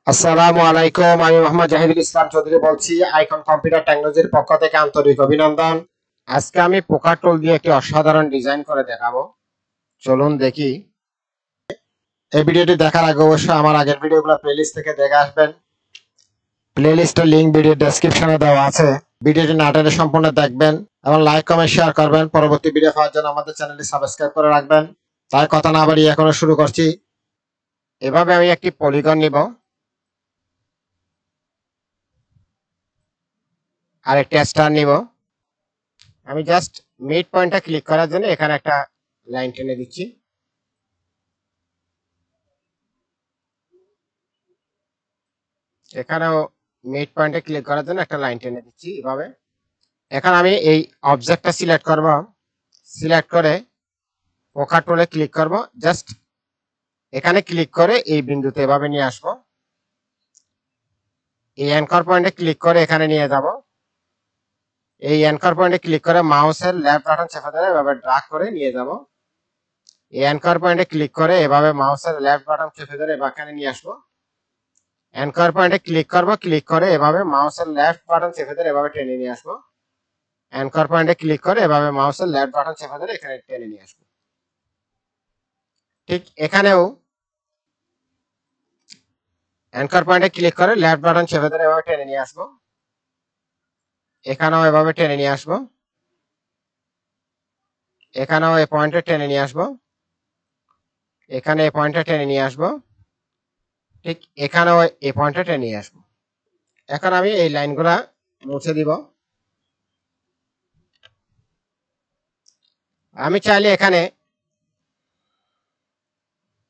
আসসালামু আলাইকুম, আমি মোহাম্মদ জাহিদুল ইসলাম চৌধুরী বলছি আইকন কম্পিউটার টেকনোলজির পক্ষ থেকে আন্তরিক অভিনন্দন। আজকে আমি পোকা টুল দিয়ে একটি অসাধারণ ডিজাইন করে দেখাবো। চলুন দেখি। এই ভিডিওটি দেখার আগে অবশ্যই আমার আগের ভিডিওগুলো প্লেলিস্ট থেকে দেখে আসবেন। প্লেলিস্টের লিংক ভিডিও ডেসক্রিপশনে দেওয়া আছে। ভিডিওটি না টেনে সম্পূর্ণ দেখবেন এবং লাইক কমেন্ট শেয়ার করবেন। পরবর্তী ভিডিও পাওয়ার জন্য আমাদের চ্যানেলটি সাবস্ক্রাইব করে রাখবেন। তাই কথা না বাড়িয়ে এখনো শুরু করছি। এভাবে আমি একটি পলিগন নিব আর একটি স্টার নিব। আমি জাস্ট মিড পয়েন্টটা ক্লিক করার জন্য এখানে একটা লাইন টেনে দিচ্ছি। এখানেও মিড পয়েন্টে ক্লিক করার জন্য একটা লাইন টেনে দিচ্ছি এভাবে। এখন আমি এই অবজেক্টটা সিলেক্ট করব। সিলেক্ট করে পোকা টুলে ক্লিক করব। জাস্ট এখানে ক্লিক করে এই বিন্দুতে এভাবে নিয়ে আসবো। এই অ্যাঙ্কর পয়েন্টে ক্লিক করে এখানে নিয়ে যাব। এই অ্যাঙ্কর পয়েন্টে ক্লিক করে মাউসের লেফট বাটন চেপে ধরে এভাবে ড্র্যাগ করে নিয়ে যাব। এই অ্যাঙ্কর পয়েন্টে ক্লিক করে এভাবে মাউসের লেফট বাটন চেপে ধরে এখানে নিয়ে আসবো। অ্যাঙ্কর পয়েন্টে ক্লিক করব, ক্লিক করে এভাবে মাউসের লেফট বাটন চেপে ধরে এভাবে টেনে নিয়ে আসবো। অ্যাঙ্কর পয়েন্টে ক্লিক করে এভাবে মাউসের লেফট বাটন চেপে ধরে এখানে টেনে নিয়ে আসবো। ঠিক এখানেও অ্যাঙ্কর পয়েন্টে ক্লিক করে লেফট বাটন চেপে ধরে এভাবে টেনে নিয়ে আসবো। এখানেও এভাবে টেনে নিয়ে আসবো। এখানেও এই পয়েন্টে টেনে নিয়ে আসবো। এখানে এই পয়েন্টে টেনে নিয়ে আসবো। ঠিক এখানেও এই পয়েন্টে টেনে নিয়ে আসবো। এখন আমি এই লাইনগুলা মুছে দিব। আমি চাইলে এখানে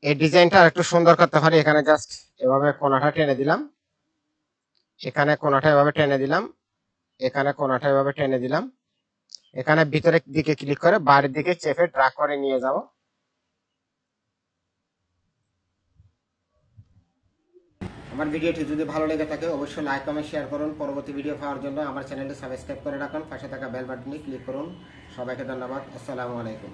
এই ডিজাইনটা একটু সুন্দর করতে পারি। এখানে জাস্ট এভাবে কোণাটা টেনে দিলাম, এখানে কোণাটা এভাবে টেনে দিলাম, এখানে কোণাটা এভাবে টেনে দিলাম। এখানে ভিতরের দিকে ক্লিক করে বাড়ির দিকে চেপে ড্র্যাগ করে নিয়ে যাব। আমার ভিডিওটি যদি ভালো লেগে থাকে অবশ্যই লাইক কমেন্ট শেয়ার করুন। পরবর্তী ভিডিও পাওয়ার জন্য আমার চ্যানেলটি সাবস্ক্রাইব করে রাখুন। পাশে থাকা বেল বাটনে ক্লিক করুন। সবাইকে ধন্যবাদ। আসসালামু আলাইকুম।